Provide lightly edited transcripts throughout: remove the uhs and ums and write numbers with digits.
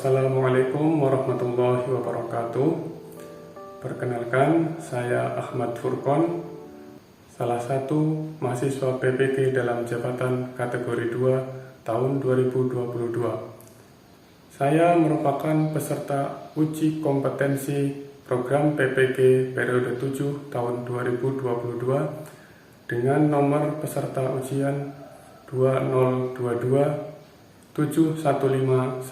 Assalamualaikum warahmatullahi wabarakatuh. Perkenalkan, saya Ahmad Furqon, salah satu mahasiswa PPG dalam jabatan kategori 2 tahun 2022. Saya merupakan peserta uji kompetensi program PPG periode 7 tahun 2022 dengan nomor peserta ujian 2022 715100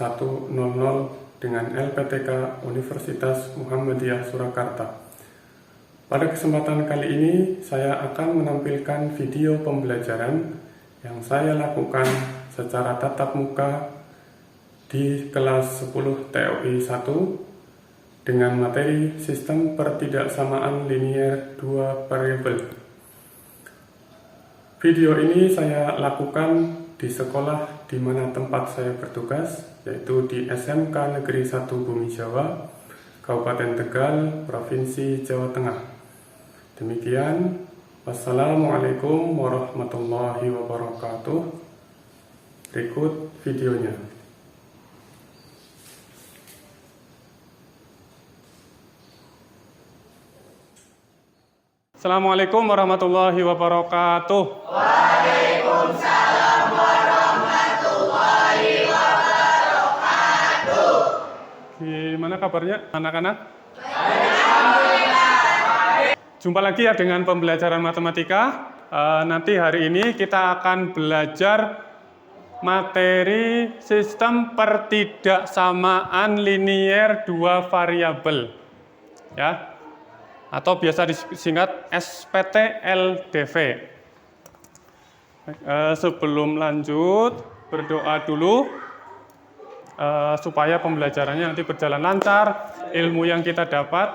dengan LPTK Universitas Muhammadiyah Surakarta. Pada kesempatan kali ini, saya akan menampilkan video pembelajaran yang saya lakukan secara tatap muka di kelas 10 TOI 1 dengan materi sistem pertidaksamaan linier 2 variabel. Video ini saya lakukan di sekolah di mana tempat saya bertugas, yaitu di SMK Negeri 1 Bumi Jawa, Kabupaten Tegal, Provinsi Jawa Tengah. Demikian, wassalamualaikum warahmatullahi wabarakatuh. Berikut videonya. Assalamualaikum warahmatullahi wabarakatuh. Waalaikumsalam warahmatullahi wabarakatuh. Gimana kabarnya anak-anak? Alhamdulillah. Jumpa lagi ya dengan pembelajaran matematika. Nanti hari ini kita akan belajar materi sistem pertidaksamaan linier 2 variabel. Ya. Atau biasa disingkat SPT-LDV. Sebelum lanjut, berdoa dulu supaya pembelajarannya nanti berjalan lancar, ilmu yang kita dapat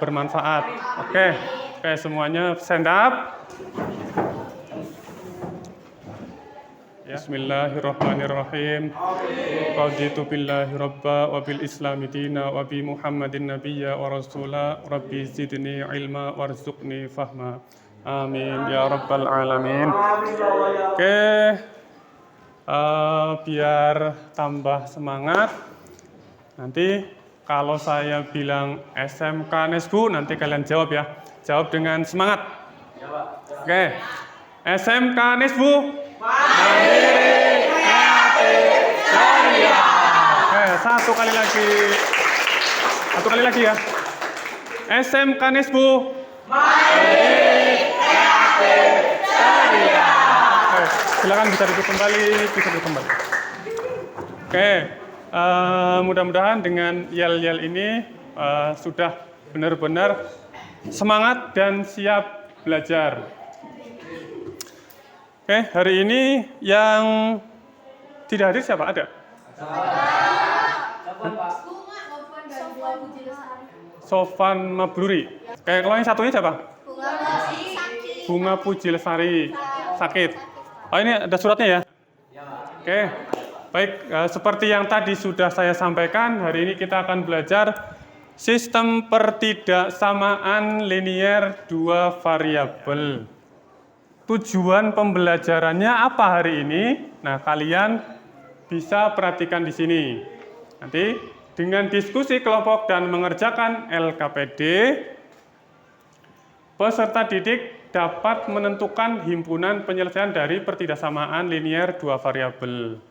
bermanfaat. Oke, semuanya stand up. Ya. Bismillahirrahmanirrahim. Raditu billahi rabba wa bil islami dina wa bi Muhammadin nabiyya wa rasula rabbi zidni ilma warzuqni fahma. Amin ya rabbal alamin. Oke. Biar tambah semangat. Nanti kalau saya bilang SMK Nesbu, nanti kalian jawab ya. Jawab dengan semangat. Oke. SMK Nesbu Mandiri, Kreatif, Ceria. Oke, satu kali lagi ya. SMK Nesbu Mandiri, Kreatif, Ceria. Oke, silakan bisa duduk kembali. Oke, mudah-mudahan dengan yel-yel ini sudah benar-benar semangat dan siap belajar. Oke, hari ini yang tidak hadir siapa? Ada? Sofan Mabruri. Oke, kalau yang satunya siapa? Bunga Puji Lestari. Sakit. Oh, ini ada suratnya ya? Oke, baik. Seperti yang tadi sudah saya sampaikan, hari ini kita akan belajar sistem pertidaksamaan linier 2 variabel. Tujuan pembelajarannya apa hari ini? Nah, kalian bisa perhatikan di sini. Nanti dengan diskusi kelompok dan mengerjakan LKPD, peserta didik dapat menentukan himpunan penyelesaian dari pertidaksamaan linier 2 variabel.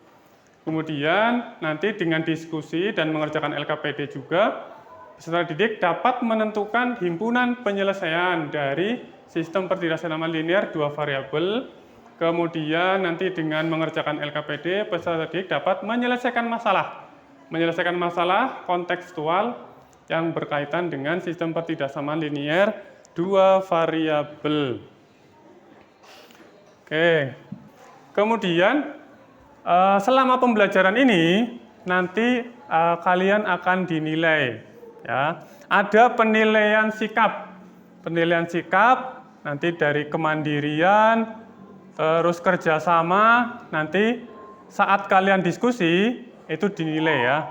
Kemudian nanti dengan diskusi dan mengerjakan LKPD juga, peserta didik dapat menentukan himpunan penyelesaian dari sistem pertidaksamaan linier 2 variabel. Kemudian nanti dengan mengerjakan LKPD, peserta didik dapat menyelesaikan masalah kontekstual yang berkaitan dengan sistem pertidaksamaan linier 2 variabel. Oke. Kemudian selama pembelajaran ini nanti kalian akan dinilai ya. Ada penilaian sikap. Nanti dari kemandirian, terus kerjasama, nanti saat kalian diskusi itu dinilai ya.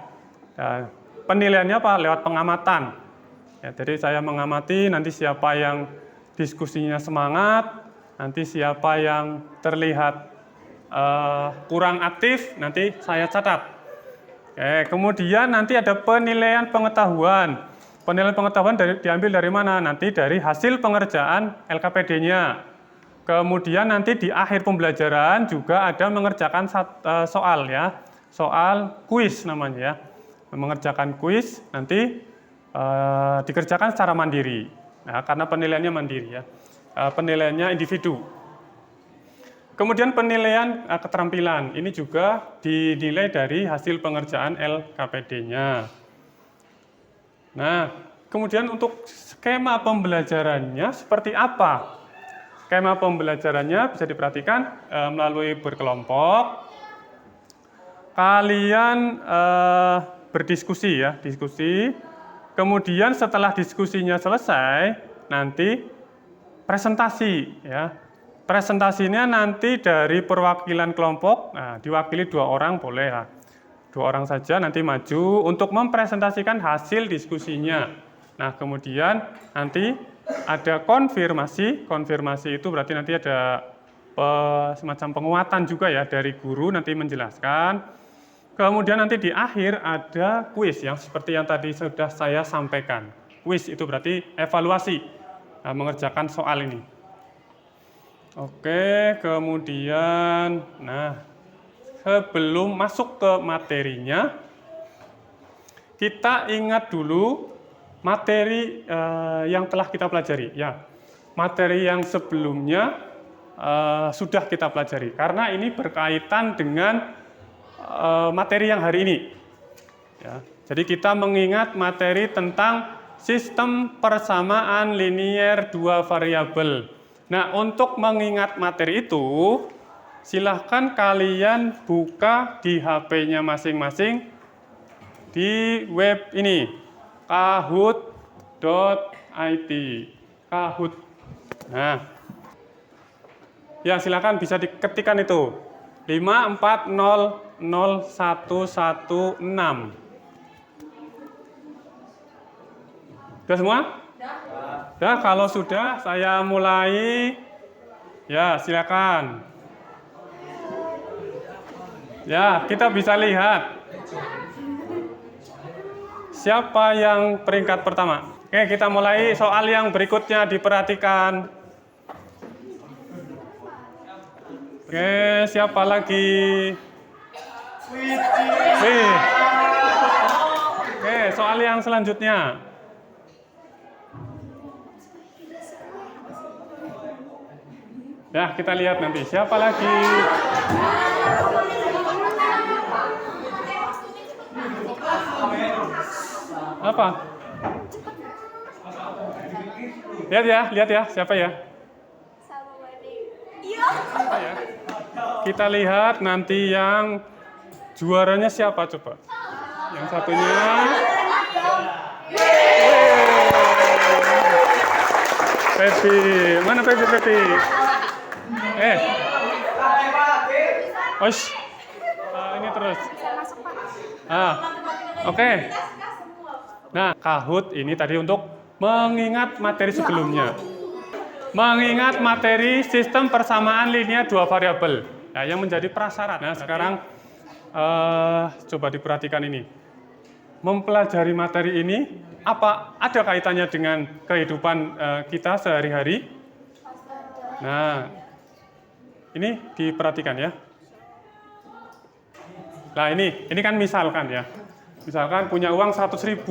Dan penilaiannya apa? Lewat pengamatan. Ya, jadi saya mengamati nanti siapa yang diskusinya semangat, nanti siapa yang terlihat kurang aktif, nanti saya catat. Oke, kemudian nanti ada penilaian pengetahuan. Penilaian pengetahuan diambil dari mana? Nanti dari hasil pengerjaan LKPD-nya. Kemudian nanti di akhir pembelajaran juga ada mengerjakan soal ya. Soal kuis namanya ya. Mengerjakan kuis nanti dikerjakan secara mandiri. Nah, karena penilaiannya mandiri ya. Penilaiannya individu. Kemudian penilaian keterampilan, ini juga dinilai dari hasil pengerjaan LKPD-nya. Nah, kemudian untuk skema pembelajarannya seperti apa? Skema pembelajarannya bisa diperhatikan melalui berkelompok. Kalian berdiskusi ya, diskusi. Kemudian setelah diskusinya selesai, nanti presentasi ya. Presentasinya nanti dari perwakilan kelompok, nah, diwakili 2 orang boleh ya. 2 orang saja nanti maju untuk mempresentasikan hasil diskusinya. Nah, kemudian nanti ada konfirmasi. Konfirmasi itu berarti nanti ada semacam penguatan juga ya dari guru nanti menjelaskan. Kemudian nanti di akhir ada kuis yang seperti yang tadi sudah saya sampaikan. Kuis itu berarti evaluasi mengerjakan soal ini. Oke, kemudian, nah, sebelum masuk ke materinya, kita ingat dulu materi yang telah kita pelajari. Ya, materi yang sebelumnya sudah kita pelajari, karena ini berkaitan dengan materi yang hari ini. Ya, jadi kita mengingat materi tentang sistem persamaan linier 2 variabel. Nah, untuk mengingat materi itu, silahkan kalian buka di HP-nya masing-masing di web ini, kahoot.it. Kahoot. Nah, ya silahkan bisa diketikkan itu, 5400116. Sudah semua? Ya, kalau sudah saya mulai. Ya, silakan. Ya, kita bisa lihat. Siapa yang peringkat pertama? Oke, kita mulai soal yang berikutnya, diperhatikan. Oke, siapa lagi? Oke, soal yang selanjutnya. Ya, kita lihat nanti siapa lagi. Apa? Lihat ya, siapa ya? Siapa ya? Kita lihat nanti yang juaranya siapa coba? Yang satunya. Pepi, mana Pepi? Ini terus. Oke. Nah, Kahoot ini tadi untuk mengingat materi sebelumnya. Mengingat materi sistem persamaan linear 2 variabel. Nah, yang menjadi prasyarat. Nah, sekarang coba diperhatikan ini. Mempelajari materi ini, apa ada kaitannya dengan kehidupan kita sehari-hari? Nah, ini diperhatikan ya. Nah, ini kan misalkan ya. Misalkan punya uang 100.000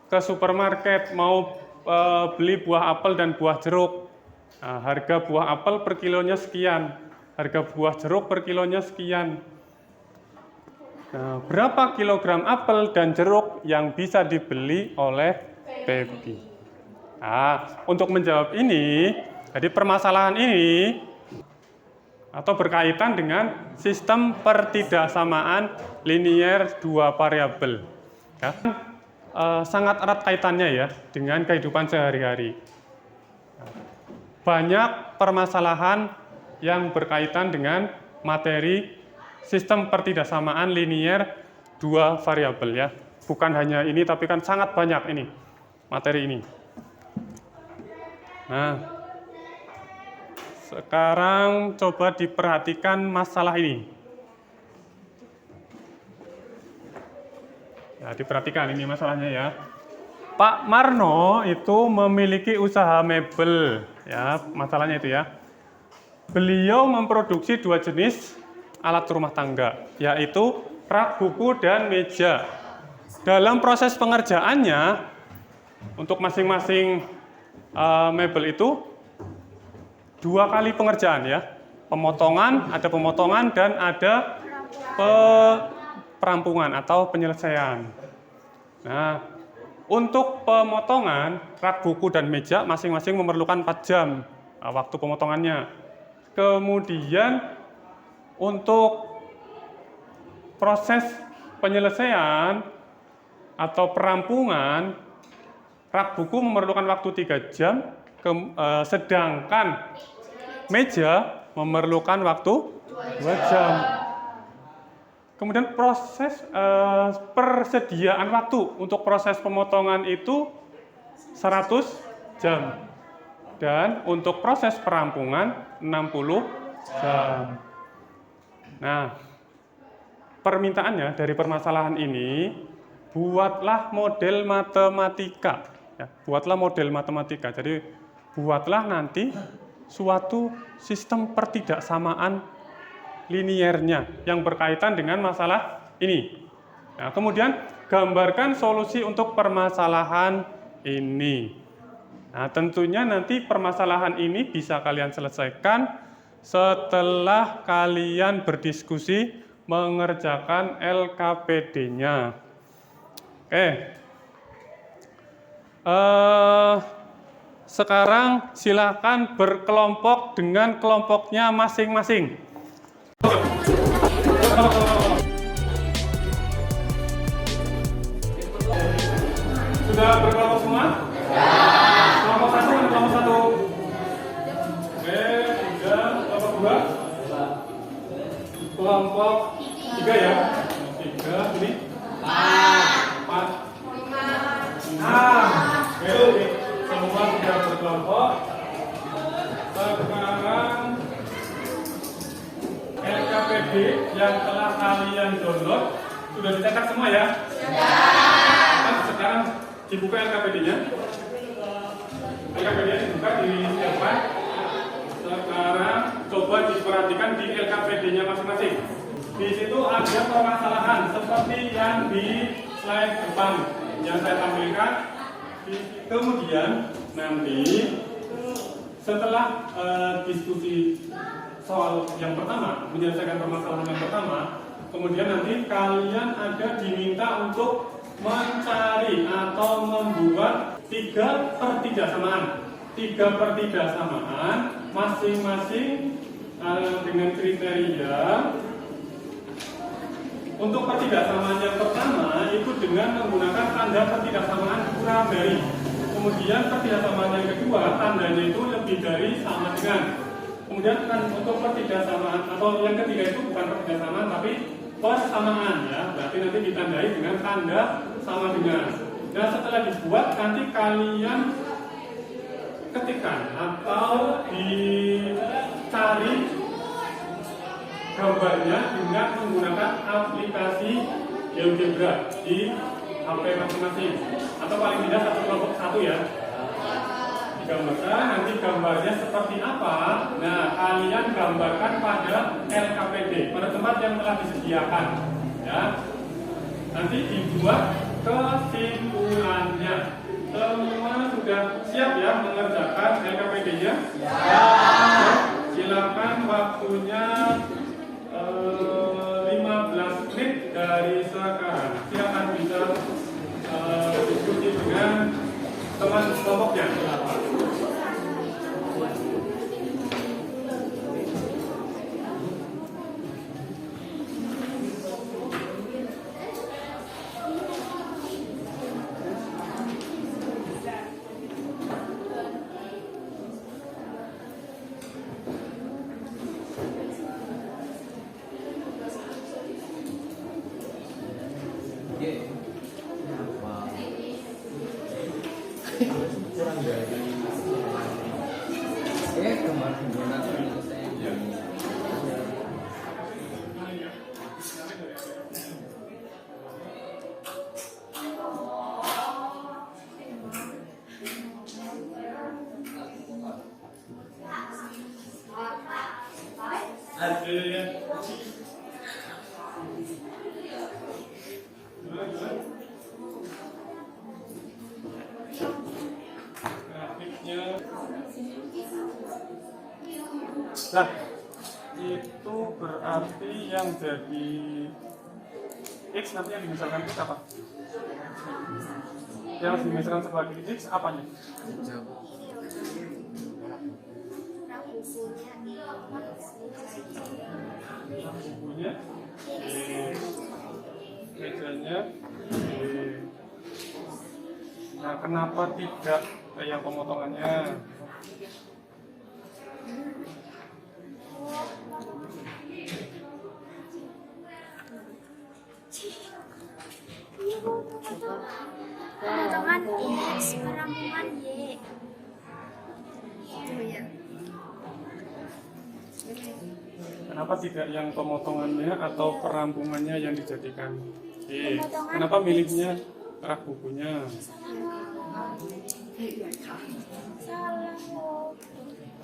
ke supermarket, mau beli buah apel dan buah jeruk. Nah, harga buah apel per kilonya sekian, harga buah jeruk per kilonya sekian. Nah, berapa kilogram apel dan jeruk yang bisa dibeli oleh Pepi? Nah, untuk menjawab ini, jadi permasalahan ini atau berkaitan dengan sistem pertidaksamaan linier 2 variabel. Ya, sangat erat kaitannya ya dengan kehidupan sehari-hari. Banyak permasalahan yang berkaitan dengan materi sistem pertidaksamaan linier 2 variabel ya. Bukan hanya ini, tapi kan sangat banyak ini materi ini. Nah, sekarang coba diperhatikan masalah ini. Ya, diperhatikan ini masalahnya ya. Pak Marno itu memiliki usaha mebel, ya, masalahnya itu ya. Beliau memproduksi 2 jenis alat rumah tangga, yaitu rak buku dan meja. Dalam proses pengerjaannya, untuk masing-masing mebel itu 2 kali pengerjaan ya. Ada pemotongan dan ada perampungan atau penyelesaian. Nah, untuk pemotongan rak buku dan meja masing-masing memerlukan 4 jam waktu pemotongannya. Kemudian untuk proses penyelesaian atau perampungan rak buku memerlukan waktu 3 jam, sedangkan meja memerlukan waktu 2 jam. Kemudian proses persediaan waktu untuk proses pemotongan itu 100 jam. Dan untuk proses perampungan 60 jam. Nah, permintaannya dari permasalahan ini, buatlah model matematika. Ya, buatlah model matematika. Jadi, buatlah nanti suatu sistem pertidaksamaan liniernya yang berkaitan dengan masalah ini. Nah, kemudian gambarkan solusi untuk permasalahan ini. Nah, tentunya nanti permasalahan ini bisa kalian selesaikan setelah kalian berdiskusi mengerjakan LKPD-nya. Oke. Sekarang silakan berkelompok dengan kelompoknya masing-masing. Sudah berkelompok semua? Ya. Kelompok 1 dan kelompok 1. Oke, 3, kelompok 2. Kelompok 3 ya. 3 ini. 4. 5. Oke. Semua sudah berkelompok. Sekarang LKPD yang telah kalian download sudah dicetak semua ya? Sudah. Sekarang dibuka LKPD-nya. LKPD-nya dibuka di depan. Sekarang coba diperhatikan di LKPD-nya masing-masing. Di situ ada permasalahan seperti yang di slide depan yang saya tampilkan. Kemudian nanti setelah diskusi soal yang pertama, menyelesaikan permasalahan yang pertama, kemudian nanti kalian ada diminta untuk mencari atau membuat 3 pertidaksamaan. 3 pertidaksamaan masing-masing dengan kriteria. Untuk pertidaksamaan yang pertama itu dengan menggunakan tanda pertidaksamaan kurang dari. Kemudian pertidaksamaan yang kedua tandanya itu lebih dari sama dengan. Kemudian kan untuk pertidaksamaan atau yang ketiga itu bukan pertidaksamaan tapi persamaan ya. Berarti nanti ditandai dengan tanda sama dengan. Nah, setelah dibuat nanti kalian ketikkan atau dicari gambarnya dengan menggunakan aplikasi GeoGebra di HP masing-masing atau paling tidak satu kelompok 1 ya. Digambarkan nanti gambarnya seperti apa. Nah, kalian gambarkan pada LKPD pada tempat yang telah disediakan ya. Nanti dibuat kesimpulannya. Semua sudah siap ya mengerjakan LKPD-nya? Ya. Silakan waktunya 15 menit dari sekarang. Silakan bisa diskusi dengan teman kelompoknya. Kurang dari kemarin Ya. Grafiknya. Nah, itu berarti yang jadi X nanti yang dimisalkan X apa? Yang dimisalkan sebagai X apanya? Bukunya mejanya. Nah, kenapa tidak yang pemotongannya? Pemotongan X perambungan Y. Itu ya. Kenapa tidak yang pemotongannya atau perambungannya yang dijadikan Y? Pemotongan Kenapa milihnya rak bukunya? Salah kok.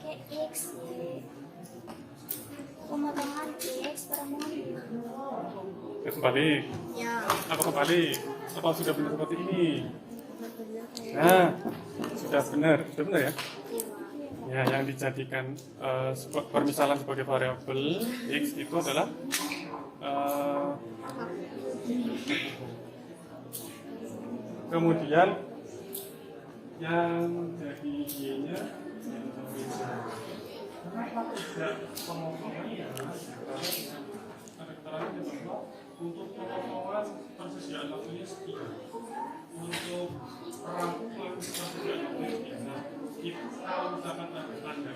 Kayak X Y. Pemotongan X perambungan Y. Ya, kembali. Ya. Apa kembali? Apa sudah benar seperti ini? Nah, sudah benar ya? Ya, yang dijadikan permisalan sebagai variabel X itu adalah kemudian yang jadi Y-nya kenapa tidak pemotongannya? Ada keterangan bahwa untuk pemotongan persisian waktunya sekian, untuk perangkulan persisian waktunya sekian. Nah, itu kalau misalkan ada tanda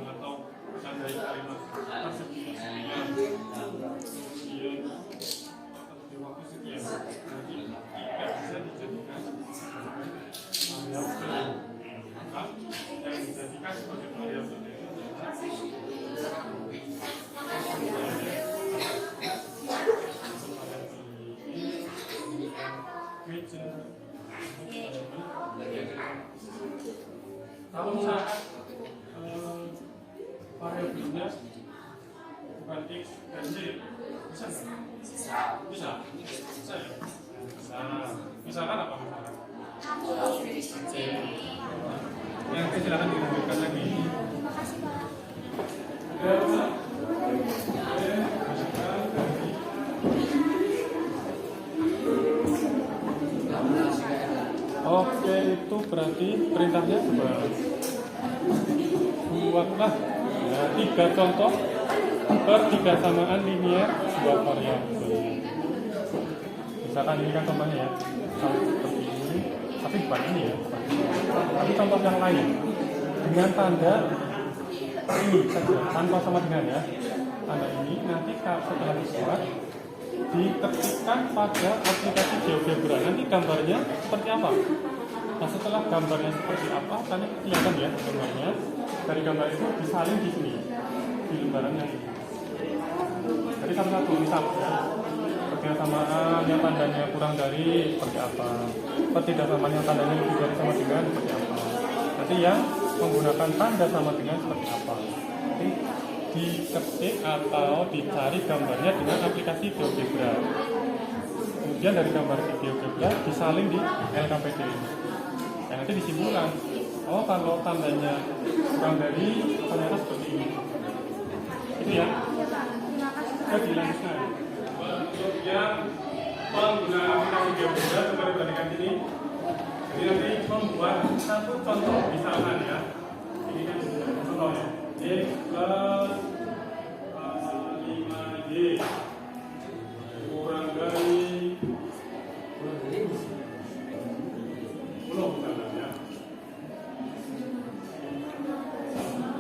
atau tanda kalimat persisian sekian, kemudian di waktu sekian, nanti tidak bisa dijadikan variabel. Maka yang dijadikan sebagai variabel itu adalah meja. Kalau misalkan variabelnya bukan X dan Y, bisa nggak? Bisa ya? Bisa. Misalkan apa misalkan? C. Yang C silakan dilanjutkan lagi. Terima kasih Pak. Oke, itu berarti perintahnya coba buatlah ya, 3 contoh per 3 samaan linier sebuah variabel. Misalkan ini kan contohnya ya, seperti ini, tapi bukan ini ya, tapi contoh yang lain dengan tanda ini saja, tanpa sama dengan ya, tanda ini nanti setelah dibuat diketikkan pada aplikasi GeoGebra. Nanti gambarnya seperti apa? Nah, setelah gambarnya seperti apa, tadi kelihatan ya gambarnya. Dari gambar itu disalin di sini, di lembaran yang ini. Jadi satu-satu misal ya, persamaan yang tandanya kurang dari seperti apa, ketidaksamaan yang tandanya lebih dari sama dengan seperti apa. Nanti yang menggunakan tanda sama dengan seperti apa. Nanti diketik atau dicari gambarnya dengan aplikasi GeoGebra. Kemudian dari gambar GeoGebra disalin di LKPD ini. Dan nanti disimpulkan, oh kalau tandanya kurang dari ternyata seperti ini. Itu ya. Kita dilanjutkan. Untuk yang penggunaan aplikasi GeoGebra coba dibandingkan ini. Jadi nanti membuat satu contoh misalkan ya. Ini kan contohnya. X plus 5Y kurang dari 10 misalkan ya.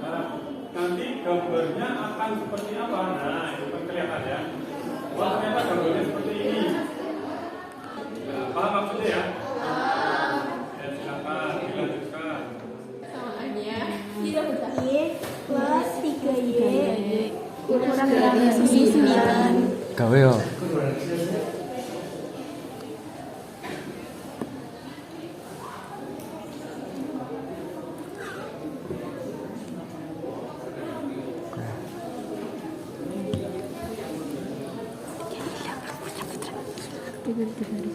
Nah, nanti gambarnya akan seperti apa? Nah, itu kan kelihatan ya. Wah, ternyata gambarnya seperti ini. Nah, paham maksudnya ya? Ya, silakan dilanjutkan. Y plus 3Y kurang dari 9. Gawe yo. berarti garis.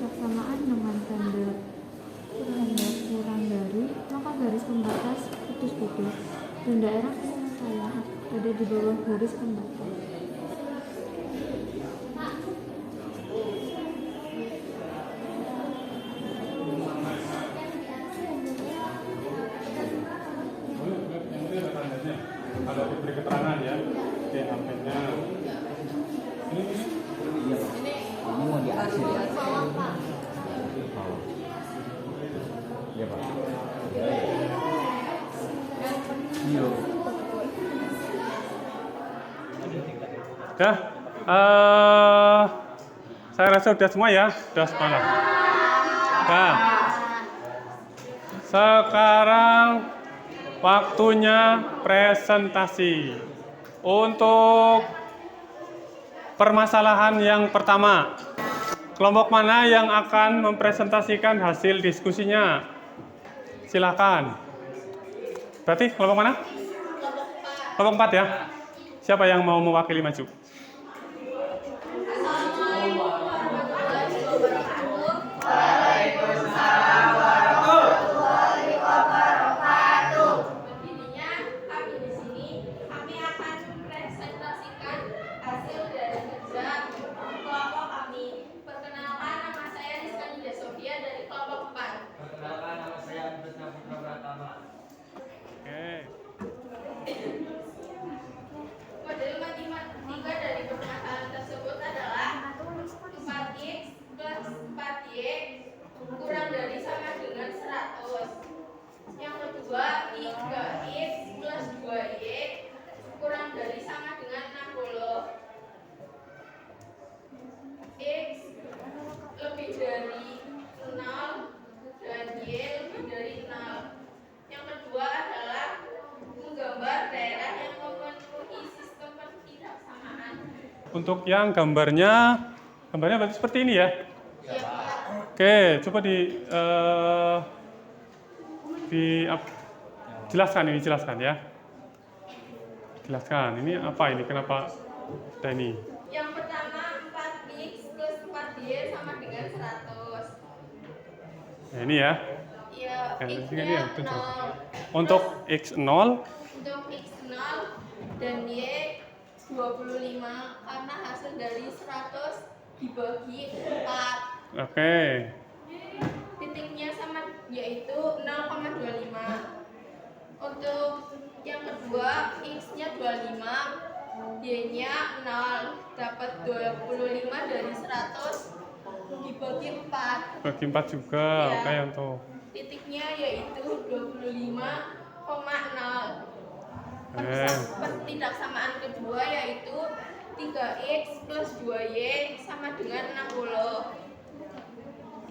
Bersamaan dengan tanda kurang dari, maka garis pembatas putus-putus dan daerah penyelesaian ada di bawah garis pembatas. Ada diberi keterangan ya. Oke, HP-nya. Ini. Iya, Pak. Ini mau diarsip ya? Iya, Pak. Iya. Dah. Saya rasa sudah semua ya. Sudah sekolah. Nah. Sekarang waktunya presentasi. Untuk permasalahan yang pertama, kelompok mana yang akan mempresentasikan hasil diskusinya? Silakan. Berarti kelompok mana? Kelompok 4 ya. Siapa yang mau mewakili maju? Oke. Model matematika dari permasalahan tersebut adalah 4x plus 4y kurang dari sama dengan 100. Yang kedua, 3x plus 2y kurang dari sama dengan 60. X lebih dari 0 dan y lebih dari 0. Yang kedua adalah menggambar daerah yang memenuhi sistem ketidaksamaan. Untuk yang gambarnya berarti seperti ini ya. Oke, coba jelaskan ya. Jelaskan, ini apa ini? Kenapa ada ini? Yang pertama 4x plus 4y sama dengan 100. Nah, ini ya. Ya, Ini x-nya ya, betul. 0. Untuk x0, Untuk x 0 dan y 25 karena hasil dari 100 dibagi 4. oke. Titiknya sama yaitu 0,25. Untuk yang kedua x-nya 25, y-nya 0, dapat 25 dari 100 dibagi 4. Bagi 4 juga, Ya. oke untuk. Titiknya yaitu 25,0. Oke. Pertidaksamaan kedua yaitu 3x plus 2y sama dengan 60.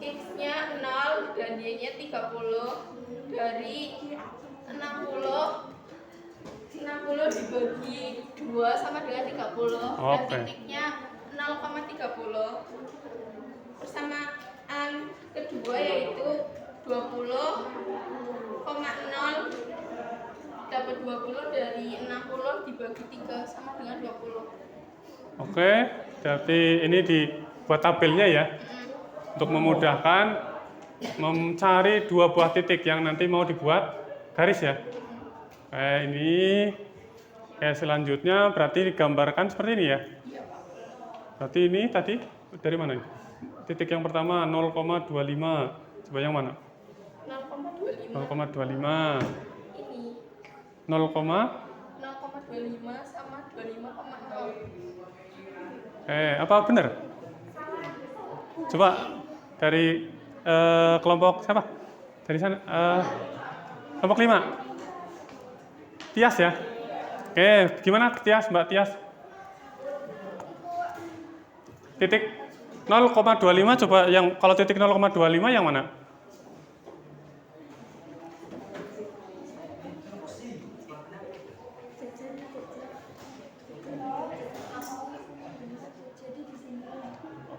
X-nya 0 dan y-nya 30. Dari 60 dibagi 2 sama dengan 30. Dan Oke. titiknya 0,30. Persamaan kedua yaitu 20,0 dapat 20 dari 60 dibagi 3 sama dengan 20. Oke, berarti ini dibuat tabelnya ya. Untuk memudahkan mencari dua buah titik yang nanti mau dibuat garis ya. Ini selanjutnya berarti digambarkan seperti ini ya. Berarti ini tadi dari mana ini? Titik yang pertama 0,25. Coba yang mana? 0,25. 0,25. Ini 0,25 sama 25,0. apa benar? Coba dari kelompok siapa? Dari sana kelompok 5. Tias ya. Oke, gimana Tias, Mbak Tias? Titik 0,25 coba yang kalau titik 0,25 yang mana?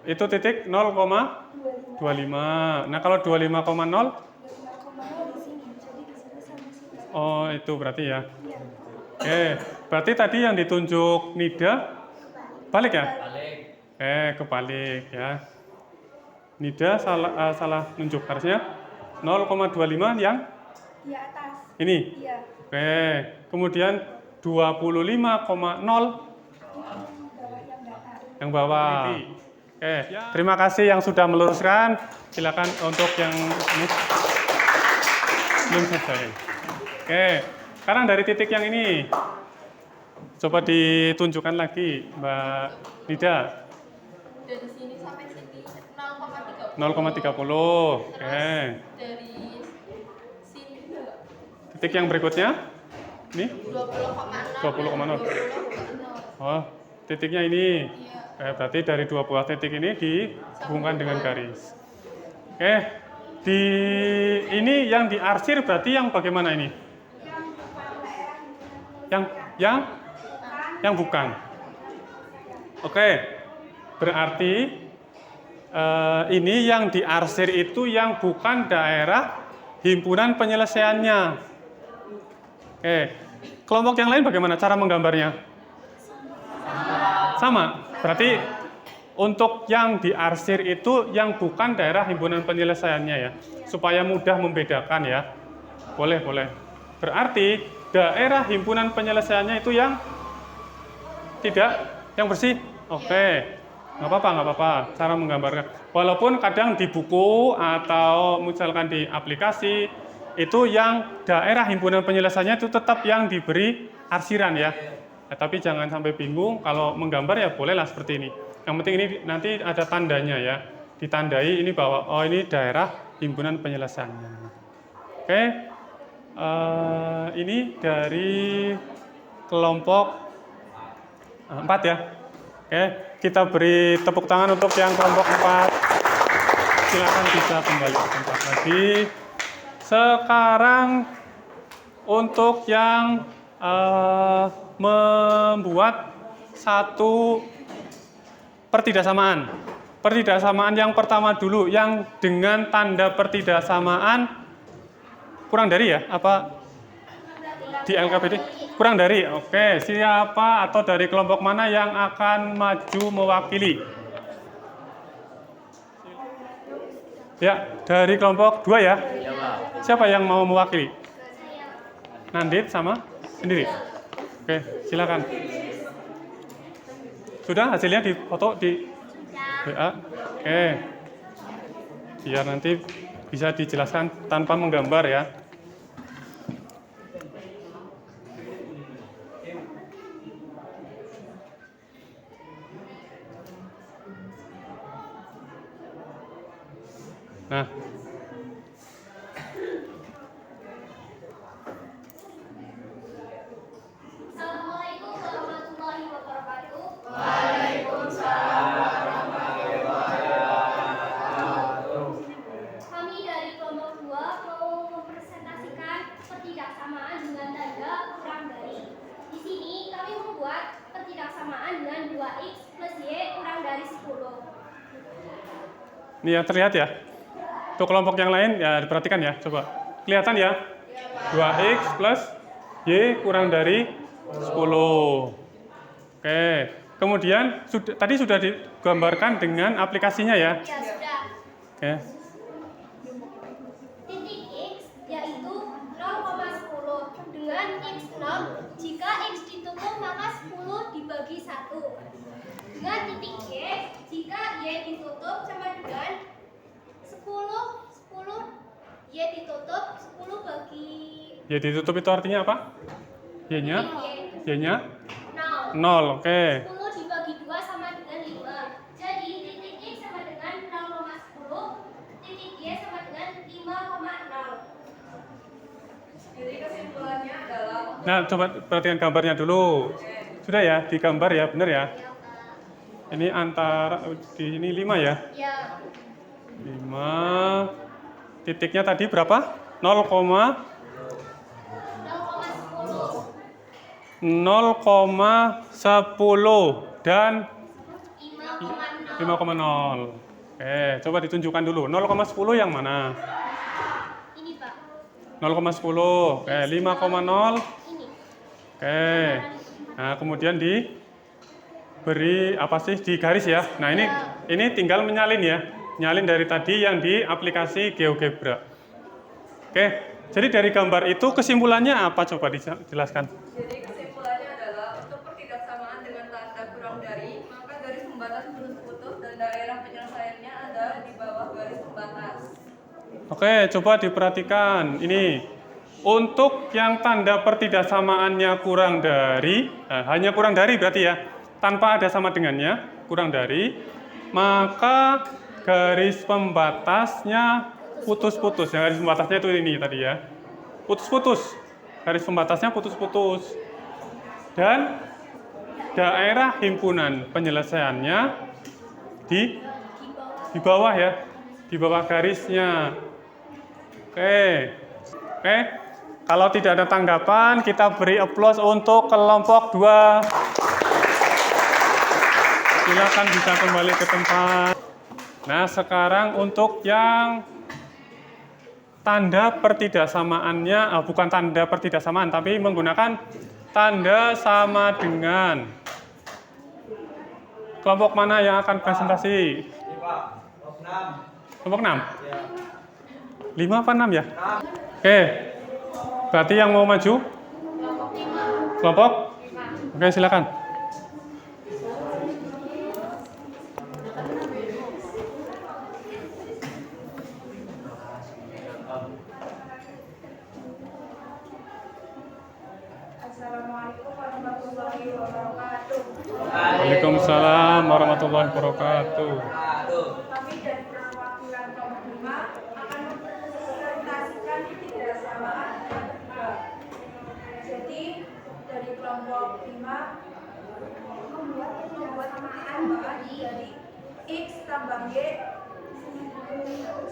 Itu titik 0,25. Nah, kalau 25,0 di sini, jadi di sini sama sini. Oh, itu berarti ya. Oke, berarti tadi yang ditunjuk Nida balik ya? Balik. Kebalik ya. Nida salah nunjuk, harusnya 0,25 yang Di atas. ini. Iya. Oke, kemudian 25,0 yang bawah. Oke, terima kasih yang sudah meluruskan. Silakan untuk yang ini belum selesai. Oke, sekarang dari titik yang ini coba ditunjukkan lagi, Mbak Nida. Dari sini sampai sini 0,30. 0,30. Oke. Dari sini juga Titik yang berikutnya ini 20,0. 20,0. Oh, titiknya ini. Berarti dari dua buah titik ini dihubungkan dengan garis. Oke, di ini yang diarsir berarti yang bagaimana ini? Yang bukan. Oke, berarti ini yang diarsir itu yang bukan daerah himpunan penyelesaiannya. Oke, kelompok yang lain bagaimana cara menggambarnya? Sama. Berarti untuk yang diarsir itu yang bukan daerah himpunan penyelesaiannya ya, supaya mudah membedakan ya. Boleh. Berarti daerah himpunan penyelesaiannya itu yang tidak, yang bersih. Oke, nggak apa-apa. Cara menggambarkan. Walaupun kadang di buku atau misalkan di aplikasi itu yang daerah himpunan penyelesaiannya itu tetap yang diberi arsiran ya. Tapi jangan sampai bingung, kalau menggambar ya bolehlah seperti ini. Yang penting ini nanti ada tandanya ya, ditandai ini bahwa oh ini daerah himpunan penyelesaiannya. Oke, ini dari kelompok 4 ya. Oke, kita beri tepuk tangan untuk yang kelompok 4. Silakan bisa kembali ke tempat lagi. Sekarang untuk yang membuat satu pertidaksamaan. Pertidaksamaan yang pertama dulu, yang dengan tanda pertidaksamaan kurang dari ya? Apa di LKPD? Kurang dari. Oke, siapa atau dari kelompok mana yang akan maju mewakili? Ya, dari kelompok 2 ya? Siapa yang mau mewakili? Nandit sama sendiri. Oke, silakan. Sudah hasilnya difoto di WA? Oke. Biar nanti bisa dijelaskan tanpa menggambar ya. Nah, Assalamualaikum warahmatullahi wabarakatuh. Kami dari kelompok 2 mau mempresentasikan pertidaksamaan dengan tanda kurang dari. Di sini kami membuat pertidaksamaan dengan 2x plus y kurang dari 10. ini yang terlihat ya. Untuk kelompok yang lain ya diperhatikan ya, coba. Kelihatan ya? 2x plus y kurang dari 10. Oke. Kemudian tadi sudah digambarkan dengan aplikasinya ya. Ya sudah. Oke. Titik x yaitu 0,10 dengan x0. Jika x ditutup maka 10 dibagi 1. Dengan titik y, jika y ditutup sama dengan 10 y ditutup 10 bagi Y ditutup itu artinya apa? Y-nya? Y-nya? 0. 0. Oke. 10 dibagi 2 sama dengan 5. Jadi titik x sama dengan 0,10, titik y sama dengan 5,0. Jadi kesimpulannya adalah Nah, coba perhatikan gambarnya dulu. Sudah ya, digambar ya, benar ya? Ini antara di ini 5 ya? Ya. 5. Titiknya tadi berapa? 0,10 dan 5,0. Oke, coba ditunjukkan dulu. 0,10 yang mana? Ini Pak. 0,10. Oke, 5,0. Ini. Oke. Nah, kemudian diberi apa sih di garis ya. Nah, ini tinggal menyalin ya. Nyalin dari tadi yang di aplikasi GeoGebra. Oke. Jadi dari gambar itu kesimpulannya apa, coba dijelaskan? Jadi kesimpulannya adalah untuk pertidaksamaan dengan tanda kurang dari, maka garis pembatas putus-putus dan daerah penyelesaiannya ada di bawah garis pembatas. Oke, coba diperhatikan. Ini untuk yang tanda pertidaksamaannya kurang dari, hanya kurang dari berarti ya, tanpa ada sama dengannya, kurang dari, maka garis pembatasnya putus-putus. Yang garis pembatasnya itu ini tadi ya, putus-putus. Garis pembatasnya putus-putus. Dan daerah himpunan penyelesaiannya di bawah ya, di bawah garisnya. Oke. Kalau tidak ada tanggapan, kita beri aplaus untuk kelompok 2. Silakan bisa kembali ke tempat. Nah, sekarang untuk yang tanda pertidaksamaannya, bukan tanda pertidaksamaan, tapi menggunakan tanda sama dengan. Kelompok mana yang akan presentasi? Kelompok 6? 5 apa 6 ya? Oke. Berarti yang mau maju? Kelompok? Oke, silakan. Assalamualaikum warahmatullahi wabarakatuh. Waalaikumsalam warahmatullahi wabarakatuh. Kami dari perwakilan kelompok 5 akan mempresentasikan ketidaksamaan yang ketiga. Jadi dari kelompok 5 membuat ketidaksamaan dari X tambah Y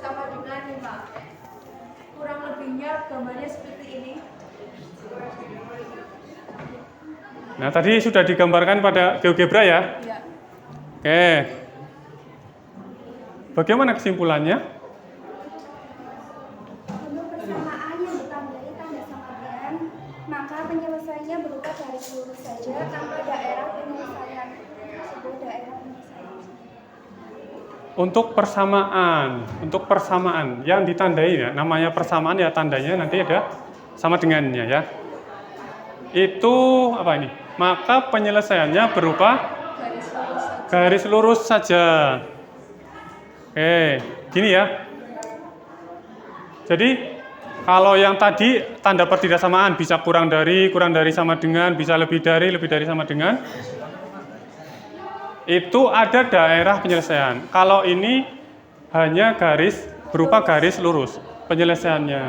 sama dengan 5. Kurang lebihnya gambarnya seperti ini. Nah, tadi sudah digambarkan pada GeoGebra ya? Ya. Oke. Bagaimana kesimpulannya? Untuk persamaan yang ditandai tanda sama dengan, maka penyelesaiannya berupa garis lurus saja tanpa daerah penyelesaian. Sebuah daerah penyelesaian. Untuk persamaan yang ditandai ya, namanya persamaan ya, tandanya nanti ada sama dengannya ya. Itu apa ini? Maka penyelesaiannya berupa garis lurus saja. Oke, gini ya. Jadi kalau yang tadi tanda pertidaksamaan bisa kurang dari sama dengan, bisa lebih dari sama dengan. Itu ada daerah penyelesaian. Kalau ini hanya berupa garis lurus penyelesaiannya.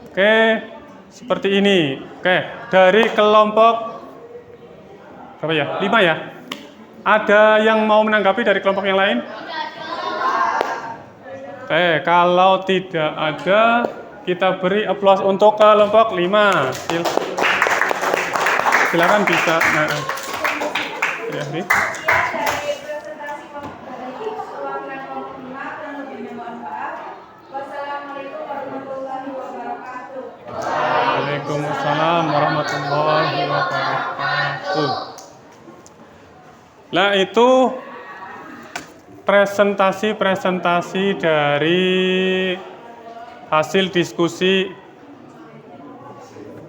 Oke, seperti ini. Oke, dari kelompok berapa ya? 5 ya? Ada yang mau menanggapi dari kelompok yang lain? Oke, kalau tidak ada, kita beri aplaus untuk kelompok 5. Silakan bisa. Ya, ini. Dari presentasi perwakilan kelompok 5 dan lebihnya mohon maaf. Wassalamualaikum warahmatullahi wabarakatuh. Waalaikumsalam warahmatullahi wabarakatuh. Nah, itu presentasi dari hasil diskusi.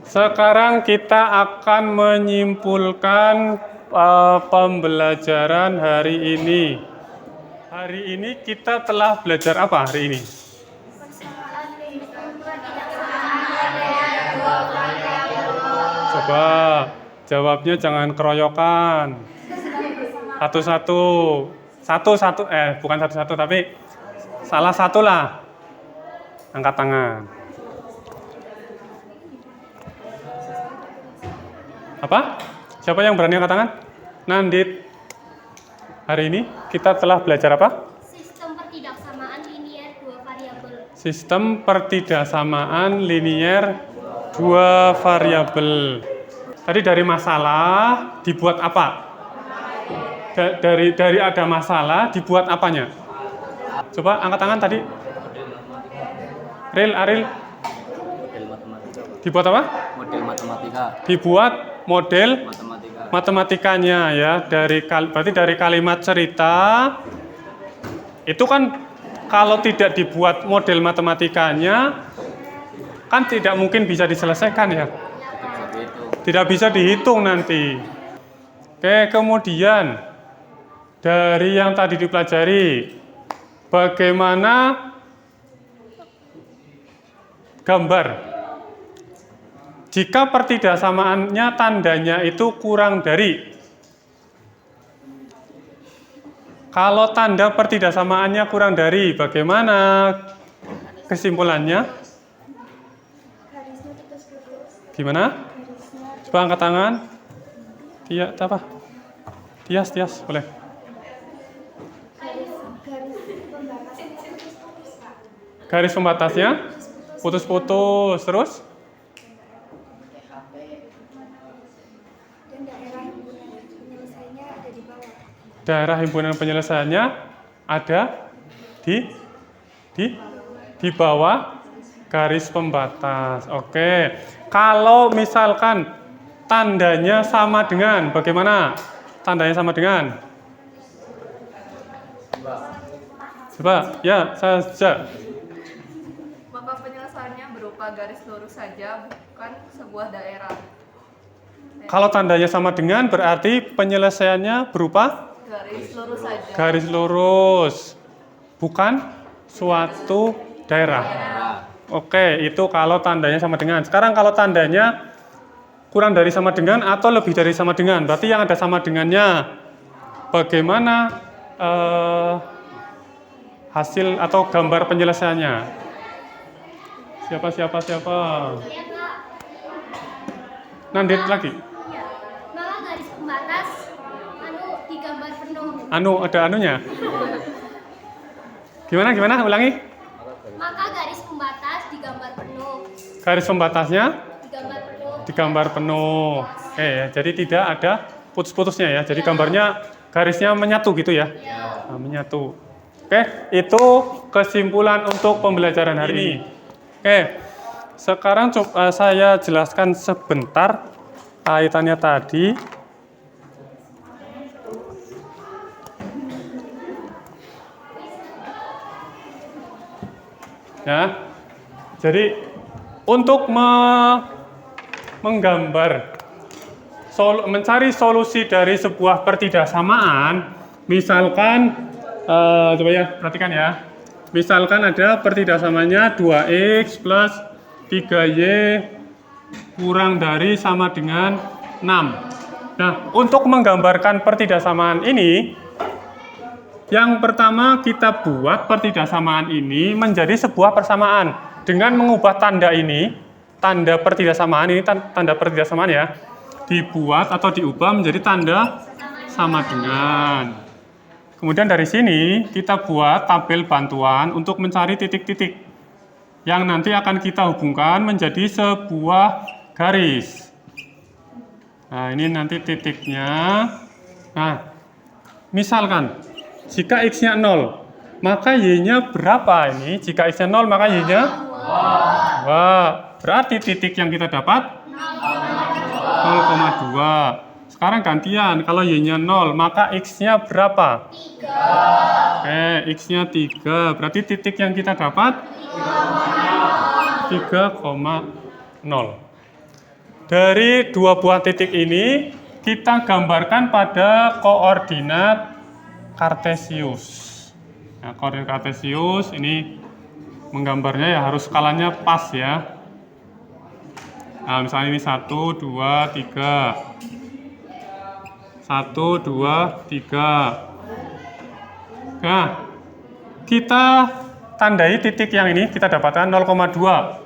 Sekarang kita akan menyimpulkan pembelajaran hari ini. Hari ini kita telah belajar apa hari ini? Coba jawabnya jangan keroyokan. Satu-satu, bukan satu-satu, tapi salah satu lah. Angkat tangan. Apa? Siapa yang berani angkat tangan? Nandit. Hari ini kita telah belajar apa? Sistem pertidaksamaan linier 2 variabel. Sistem pertidaksamaan linier 2 variabel. Tadi dari masalah dibuat apa? Dari ada masalah dibuat apanya? Coba angkat tangan tadi. Aril. Dibuat apa? Model matematika. Dibuat model Matematika. matematikanya ya, berarti dari kalimat cerita itu kan kalau tidak dibuat model matematikanya kan tidak mungkin bisa diselesaikan ya. Seperti itu. Tidak bisa dihitung nanti. Oke, kemudian dari yang tadi dipelajari, bagaimana gambar? Jika pertidaksamaannya tandanya itu kurang dari. Kalau tanda pertidaksamaannya kurang dari, bagaimana kesimpulannya? Garisnya putus-putus. Gimana? Garisnya Coba angkat tangan. Apa? Tias, boleh. garis pembatasnya putus-putus, Pak. Garis pembatasnya putus-putus, terus Dan daerah himpunan penyelesaiannya ada di bawah. daerah himpunan penyelesaiannya ada di bawah garis pembatas. Oke. Kalau misalkan tandanya sama dengan, bagaimana? Tandanya sama dengan? Coba, ya, saja. Maka penyelesaiannya berupa garis lurus saja, bukan sebuah daerah. Kalau tandanya sama dengan berarti penyelesaiannya berupa Garis lurus saja. garis lurus, bukan suatu daerah. Oke, itu kalau tandanya sama dengan. Sekarang kalau tandanya kurang dari sama dengan atau lebih dari sama dengan, berarti yang ada sama dengannya. Bagaimana hasil atau gambar penyelesaiannya? Siapa? Ya, Kak. Nandit lagi. Ya. Maka garis pembatas digambar penuh. Ada anunya. Gimana? Ulangi. Maka garis pembatas digambar penuh. Garis pembatasnya Digambar penuh. digambar penuh. Jadi tidak ada putus-putusnya ya. Jadi gambarnya garisnya menyatu gitu ya. Nah, menyatu. Itu kesimpulan untuk pembelajaran hari ini. Sekarang saya jelaskan sebentar kaitannya tadi. Ya. Jadi untuk menggambar mencari solusi dari sebuah pertidaksamaan, misalkan coba ya, perhatikan ya. Misalkan ada pertidaksamaannya 2x plus 3y kurang dari sama dengan 6. Nah, untuk menggambarkan pertidaksamaan ini, yang pertama kita buat pertidaksamaan ini menjadi sebuah persamaan dengan mengubah tanda ini, tanda pertidaksamaan ini, tanda pertidaksamaan ya, dibuat atau diubah menjadi tanda sama dengan. Kemudian dari sini kita buat tabel bantuan untuk mencari titik-titik yang nanti akan kita hubungkan menjadi sebuah garis. Nah, ini nanti titiknya. Nah, misalkan jika x-nya 0, maka y-nya berapa ini? Jika x-nya 0, maka y-nya? Wah, berarti titik yang kita dapat 0,2. Sekarang gantian, kalau y-nya 0, maka x-nya berapa? 3. X-nya 3. Berarti titik yang kita dapat 3,0. Dari dua buah titik ini, kita gambarkan pada koordinat Kartesius. Nah, koordinat Kartesius ini menggambarnya ya harus skalanya pas ya. Nah, misalnya ini 1, 2, 3. 1, 2, 3. Nah, kita tandai titik yang ini, kita dapatkan 0,2.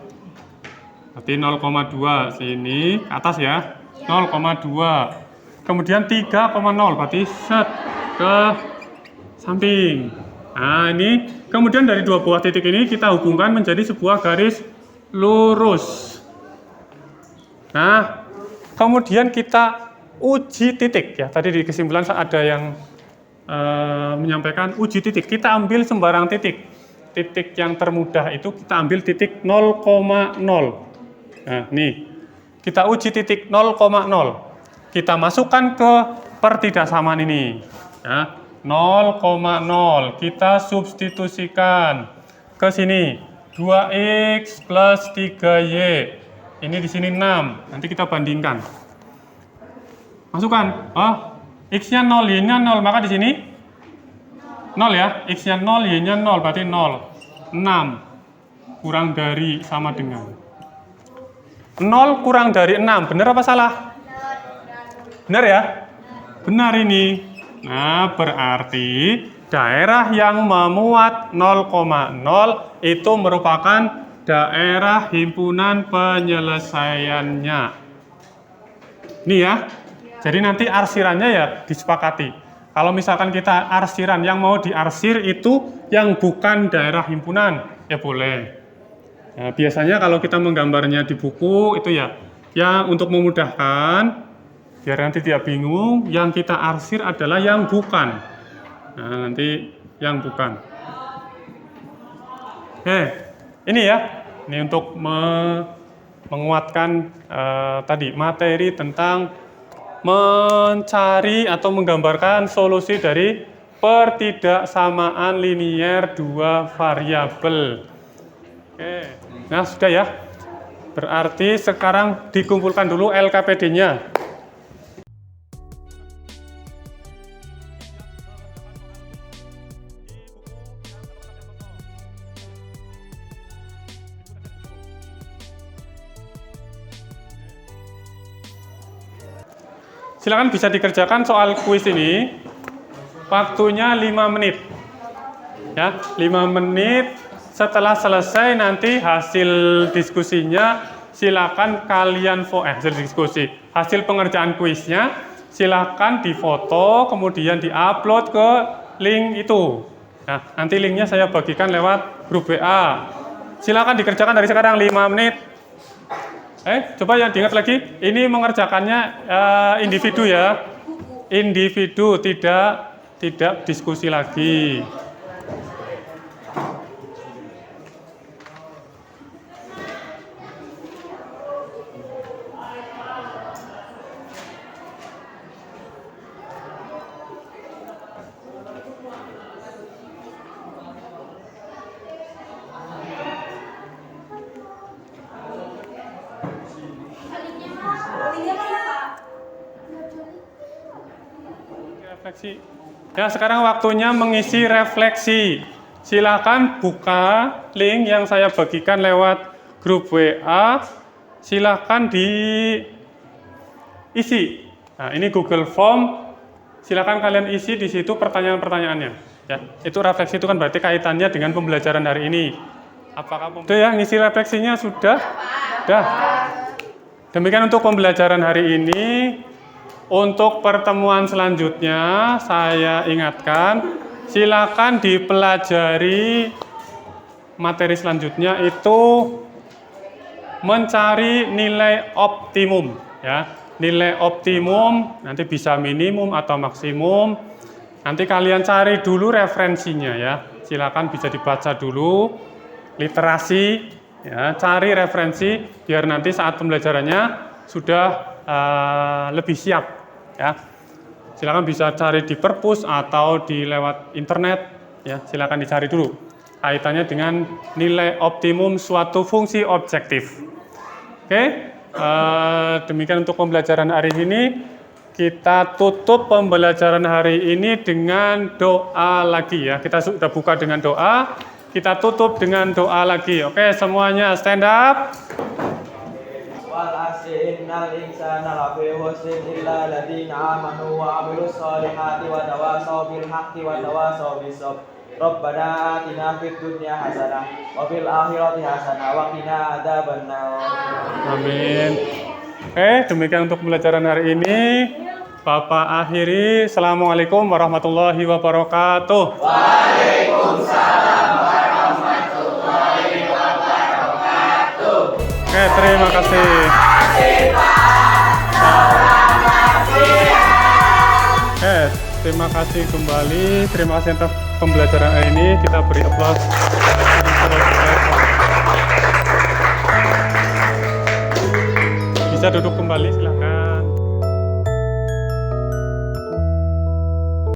Berarti 0,2 sini ke atas ya. 0,2. Kemudian 3,0 berarti set ke samping. Nah, ini kemudian dari dua buah titik ini kita hubungkan menjadi sebuah garis lurus. Nah, kemudian kita uji titik ya. Tadi di kesimpulan ada yang menyampaikan uji titik. Kita ambil sembarang titik. Titik yang termudah itu kita ambil titik 0,0. Nah, nih. Kita uji titik 0,0. Kita masukkan ke pertidaksamaan ini. Ya, 0,0. Kita substitusikan ke sini. 2x plus 3y. Ini di sini 6. Nanti kita bandingkan. Masukkan. Oh, x-nya 0, y-nya 0. Maka di sini 0 ya. X-nya 0, y-nya 0. Berarti 0. 6. Kurang dari sama dengan 0 kurang dari 6. Benar apa salah? Benar ya? Benar ini. Nah, berarti daerah yang memuat 0,0 itu merupakan daerah himpunan penyelesaiannya. Ini ya. Jadi nanti arsirannya ya disepakati. Kalau misalkan kita arsiran, yang mau diarsir itu yang bukan daerah himpunan, ya boleh. Nah, biasanya kalau kita menggambarnya di buku itu ya untuk memudahkan, biar nanti tidak bingung, yang kita arsir adalah yang bukan. Nah, nanti yang bukan. Oke, ini ya. Ini untuk menguatkan tadi materi tentang mencari atau menggambarkan solusi dari pertidaksamaan linier dua variabel. Oke, nah sudah ya. Berarti sekarang dikumpulkan dulu LKPD-nya. Silakan bisa dikerjakan soal kuis ini. Waktunya 5 menit. Ya, 5 menit. Setelah selesai nanti hasil diskusinya silakan kalian hasil pengerjaan kuisnya silakan difoto kemudian diupload ke link itu. Nah, nanti linknya saya bagikan lewat grup WA. Silakan dikerjakan dari sekarang 5 menit. Coba yang diingat lagi, ini mengerjakannya individu ya, individu, tidak diskusi lagi. Refleksi. Ya, sekarang waktunya mengisi refleksi. Silakan buka link yang saya bagikan lewat grup WA. Silakan diisi. Nah, ini Google Form. Silakan kalian isi di situ pertanyaan-pertanyaannya. Ya, itu refleksi itu kan berarti kaitannya dengan pembelajaran hari ini. Apakah sudah ya ngisi refleksinya sudah? Sudah. Demikian untuk pembelajaran hari ini. Untuk pertemuan selanjutnya, saya ingatkan, silakan dipelajari materi selanjutnya itu mencari nilai optimum. Ya, nilai optimum nanti bisa minimum atau maksimum. Nanti kalian cari dulu referensinya ya. Silakan bisa dibaca dulu, literasi, ya, cari referensi biar nanti saat pembelajarannya sudah lebih siap ya. Silakan bisa cari di perpus atau di lewat internet ya, silakan dicari dulu kaitannya dengan nilai optimum suatu fungsi objektif. Oke, demikian untuk pembelajaran hari ini. Kita tutup pembelajaran hari ini dengan doa lagi ya. Kita sudah buka dengan doa, kita tutup dengan doa lagi. Oke, semuanya stand up. Wal asri innal insana lafi khusrin illa alladziina aamanu wa 'amilus shalihati wa tawashaw bil haqqi wa tawashaw bis sabr. Rabbana atina fid dunya hasanah wa fil akhirati hasanah wa qina adzabannar. Amin. Oke, demikian untuk pembelajaran hari ini. Bapak akhiri. Assalamualaikum warahmatullahi wabarakatuh. Waalaikumsalam warahmatullahi wabarakatuh. Oke, terima kasih. Terima kasih kembali. Terima kasih atas pembelajaran hari ini. Kita beri aplaus. bisa duduk kembali, silakan.